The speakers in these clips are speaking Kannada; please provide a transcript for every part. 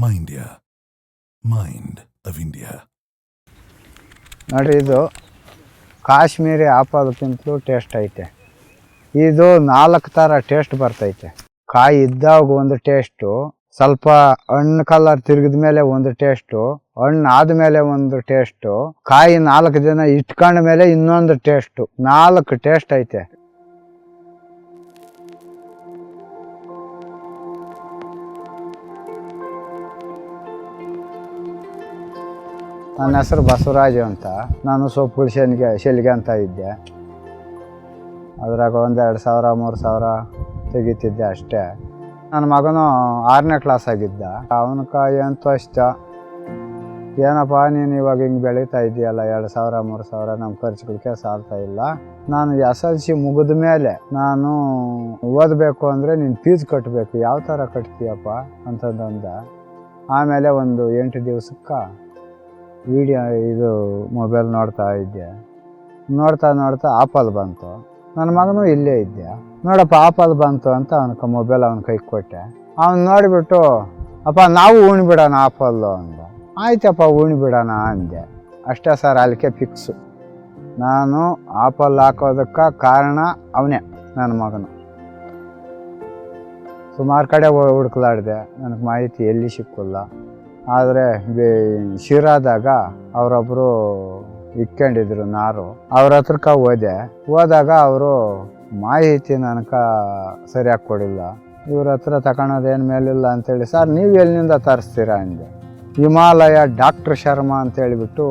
Mindia, Mind of India. ನೋಡ್ರಿ, ಇದು ಕಾಶ್ಮೀರಿ ಆಪಲ್ಕಿಂತಲೂ ಟೇಸ್ಟ್ ಐತೆ. ಇದು 4 ಥರ ಟೇಸ್ಟ್ ಬರ್ತೈತೆ. ಕಾಯಿ ಇದ್ದಾಗ ಒಂದು ಟೇಸ್ಟು, ಸ್ವಲ್ಪ ಹಣ್ಣು ಕಲರ್ ತಿರುಗಿದ ಮೇಲೆ ಒಂದು ಟೇಸ್ಟು, ಹಣ್ಣು ಆದಮೇಲೆ ಒಂದು ಟೇಸ್ಟು, ಕಾಯಿ 4 ದಿನ ಇಟ್ಕೊಂಡ ಮೇಲೆ ಇನ್ನೊಂದು ಟೇಸ್ಟು. 4 ಟೇಸ್ಟ್ ಐತೆ. ನನ್ನ ಹೆಸರು ಬಸವರಾಜು ಅಂತ. ನಾನು ಸೊಪ್ಪುಗಳು ಶೆಲ್ಗೆ ಅಂತ ಇದ್ದೆ. ಅದ್ರಾಗ 1,000 2,000 3,000 ತೆಗಿತಿದ್ದೆ ಅಷ್ಟೇ. ನನ್ನ ಮಗನು 6ನೇ ಕ್ಲಾಸ್ ಆಗಿದ್ದ. ಅವನಕ ಎಂತೂ ಇಷ್ಟ, ಏನಪ್ಪ ನೀನು ಇವಾಗ ಹಿಂಗೆ ಬೆಳೀತಾ ಇದೆಯಲ್ಲ, 2,000 3,000 ನಮ್ಮ ಖರ್ಚುಗಳಿಗೆ ಸಾಲ್ತಾ ಇಲ್ಲ. ನಾನು SLC ಮುಗಿದ ಮೇಲೆ ನಾನು ಓದಬೇಕು ಅಂದರೆ ನೀನು ಫೀಸ್ ಕಟ್ಟಬೇಕು, ಯಾವ ಥರ ಕಟ್ತೀಯಪ್ಪ ಅಂತಂದ. ಆಮೇಲೆ ಒಂದು 8 ದಿವಸಕ್ಕೆ ಇದು ಮೊಬೈಲ್ ನೋಡ್ತಾ ಇದ್ದೆ. ನೋಡ್ತಾ ಆಪಲ್ ಬಂತು. ನನ್ನ ಮಗನೂ ಇಲ್ಲೇ ಇದ್ದೆ. ನೋಡಪ್ಪ ಆಪಲ್ ಬಂತು ಅಂತ ಅವನ ಮೊಬೈಲ್ ಅವನ ಕೈ ಕೊಟ್ಟೆ. ಅವನು ನೋಡಿಬಿಟ್ಟು, ಅಪ್ಪ ನಾವು ಉಣ್ಬಿಡೋಣ ಆಪಲ್ಲು ಅಂದ. ಆಯ್ತಪ್ಪ ಉಣ್ಬಿಡೋಣ ಅಂದೆ. ಅಷ್ಟೇ ಸರ್, ಅಲ್ಲಿಗೆ ಫಿಕ್ಸು. ನಾನು ಆಪಲ್ ಹಾಕೋದಕ್ಕೆ ಕಾರಣ ಅವನೇ, ನನ್ನ ಮಗನು. ಸುಮಾರು ಕಡೆ ಹುಡುಕ್ಲಾಡಿದೆ, ನನಗೆ ಮಾಹಿತಿ ಎಲ್ಲಿ ಸಿಕ್ಕಿಲ್ಲ. ಆದರೆ ಶಿರಾದಾಗ ಅವರೊಬ್ಬರು ಇಟ್ಕೊಂಡಿದ್ರು ನಾರು, ಅವ್ರ ಹತ್ರಕ್ಕೆ ಹೋದಾಗ ಅವರು ಮಾಹಿತಿ ನನಗೆ ಸರಿಯಾಗಿ ಕೊಡಿಲ್ಲ. ಇವ್ರ ಹತ್ರ ತಗೊಳೋದೇನು ಮೇಲಿಲ್ಲ ಅಂತೇಳಿ, ಸರ್ ನೀವು ಎಲ್ಲಿಂದ ತರಿಸ್ತೀರಾ ಅಂದೆ. ಹಿಮಾಲಯ ಡಾಕ್ಟರ್ ಶರ್ಮಾ ಅಂತೇಳಿಬಿಟ್ಟು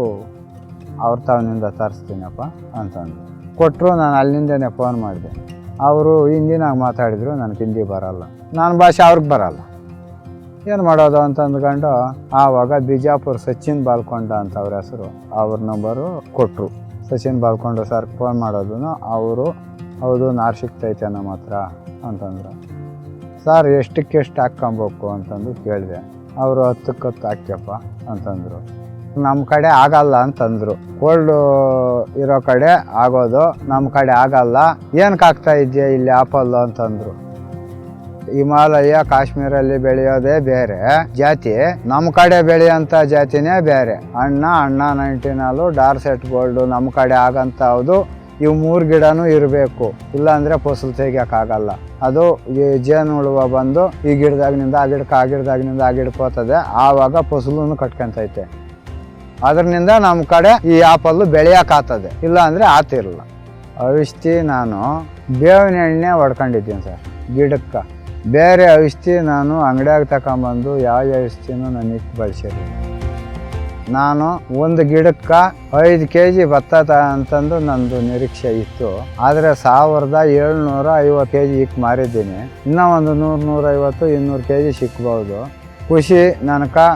ಅವ್ರ ತಾವನಿಂದ ತರಿಸ್ತೀನಪ್ಪ ಅಂತಂದು ಕೊಟ್ಟರು. ನಾನು ಅಲ್ಲಿಂದನೇ ಫೋನ್ ಮಾಡಿದೆ. ಅವರು ಹಿಂದಿನಾಗ ಮಾತಾಡಿದರು, ನನಗೆ ಹಿಂದಿ ಬರೋಲ್ಲ, ನನ್ನ ಭಾಷೆ ಅವ್ರಿಗೆ ಬರೋಲ್ಲ. ಏನು ಮಾಡೋದು ಅಂತ ಅಂದ್ಕೊಂಡು ಆವಾಗ ಬಿಜಾಪುರ ಸಚಿನ್ ಬಾಲ್ಕೊಂಡ ಅಂತ ಅವ್ರ ಹೆಸರು, ಅವ್ರ ನಂಬರು ಕೊಟ್ಟರು. ಸಚಿನ್ ಬಾಲ್ಕೊಂಡ ಸರ್ ಫೋನ್ ಮಾಡೋದು. ಅವರು ಹೌದು ನಾರು ಸಿಗ್ತೈತೆ ನಮ್ಮ ಹತ್ರ ಅಂತಂದರು. ಸರ್ ಎಷ್ಟಕ್ಕೆಷ್ಟು ಹಾಕ್ಕೊಬೇಕು ಅಂತಂದು ಕೇಳಿದೆ. ಅವರು 10ಕ್ಕೆ 10 ಹಾಕ್ಯಪ್ಪ ಅಂತಂದರು. ನಮ್ಮ ಕಡೆ ಆಗಲ್ಲ ಅಂತಂದರು. ಕೋಲ್ಡು ಇರೋ ಕಡೆ ಆಗೋದು, ನಮ್ಮ ಕಡೆ ಆಗಲ್ಲ. ಏನಕ್ಕೆ ಆಗ್ತಾ ಇದೆಯಾ ಇಲ್ಲಿ ಆಪಲ್ಲು ಅಂತಂದರು. ಹಿಮಾಲಯ ಕಾಶ್ಮೀರಲ್ಲಿ ಬೆಳೆಯೋದೇ ಬೇರೆ ಜಾತಿ, ನಮ್ಮ ಕಡೆ ಬೆಳೆಯೋಂಥ ಜಾತಿನೇ ಬೇರೆ. ಅಣ್ಣ 99 ಡಾರ್ಸೆಟ್ ಗೋಲ್ಡು ನಮ್ಮ ಕಡೆ ಆಗಂತ ಹೌದು. ಇವು 3 ಗಿಡನೂ ಇರಬೇಕು, ಇಲ್ಲಾಂದರೆ ಫಸಲು ತೆಗಿಯೋಕ್ಕಾಗಲ್ಲ. ಅದು ಈ ಜೇನು ಹುಳುವ ಬಂದು ಈ ಗಿಡದಾಗಿನಿಂದ ಆ ಗಿಡಕ್ಕೆ, ಆ ಗಿಡದಾಗಿನಿಂದ ಆ ಗಿಡಕ್ಕೆ ಹೋಗ್ತದೆ. ಆವಾಗ ಫಸಲನ್ನು ಕಟ್ಕೊಂತೈತೆ. ಅದರಿಂದ ನಮ್ಮ ಕಡೆ ಈ ಆಪಲ್ಲು ಬೆಳೆಯೋಕ್ಕಾಗ್ತದೆ, ಇಲ್ಲಾಂದರೆ ಆತಿರಲ್ಲ. ಔಷಧಿ ನಾನು ಬೇವಿನ ಎಣ್ಣೆ ಹೊಡ್ಕೊಂಡಿದ್ದೀನಿ ಸರ್ ಗಿಡಕ್ಕೆ. ಬೇರೆ ಔಷಧಿ ನಾನು ಅಂಗಡಿಯಾಗ ತಗೊಂಬಂದು ಯಾವ ಔಷಧಿನೂ ನಾನು ಇಟ್ಟು ಬಳಸಿರಲಿಲ್ಲ. ನಾನು ಒಂದು ಗಿಡಕ್ಕೆ 5 kg ಭತ್ತ ಅಂತಂದು ನಂದು ನಿರೀಕ್ಷೆ ಇತ್ತು. ಆದರೆ 1,750 kg ಇಕ್ಕೆ ಮಾರಿದ್ದೀನಿ. ಇನ್ನೂ ಒಂದು 100 150 200 kg ಸಿಕ್ಬೋದು. ಖುಷಿ ನನಗೆ.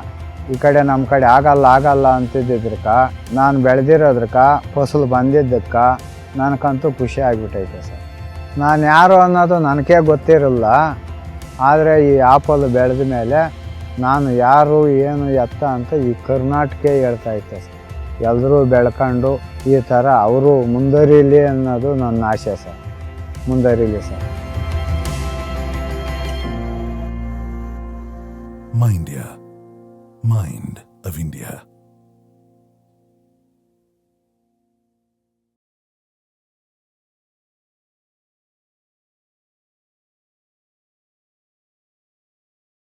ಈ ಕಡೆ ನಮ್ಮ ಕಡೆ ಆಗಲ್ಲ ಅಂತಿದ್ದಿದ್ರಕ್ಕೆ, ನಾನು ಬೆಳೆದಿರೋದ್ರಕ್ಕೆ, ಫಸಲು ಬಂದಿದ್ದಕ್ಕೆ ನನಗಂತೂ ಖುಷಿ ಆಗಿಬಿಟ್ಟೈತೆ ಸರ್. ನಾನು ಯಾರು ಅನ್ನೋದು ನನಗೇ ಗೊತ್ತಿರಲ್ಲ. ಆದರೆ ಈ ಆಪಲ್ ಬೆಳೆದ ಮೇಲೆ ನಾನು ಯಾರು ಏನು ಎತ್ತ ಅಂತ ಈ ಕರ್ನಾಟಕ ಹೇಳ್ತಾ ಇದ್ದೆ ಸರ್. ಎಲ್ಲರೂ ಬೆಳ್ಕೊಂಡು ಈ ಥರ ಅವರು ಮುಂದುವರಿಲಿ ಅನ್ನೋದು ನನ್ನ ಆಸೆ ಸರ್. ಮುಂದುವರಿಲಿ sir. Mindia, Mind of India.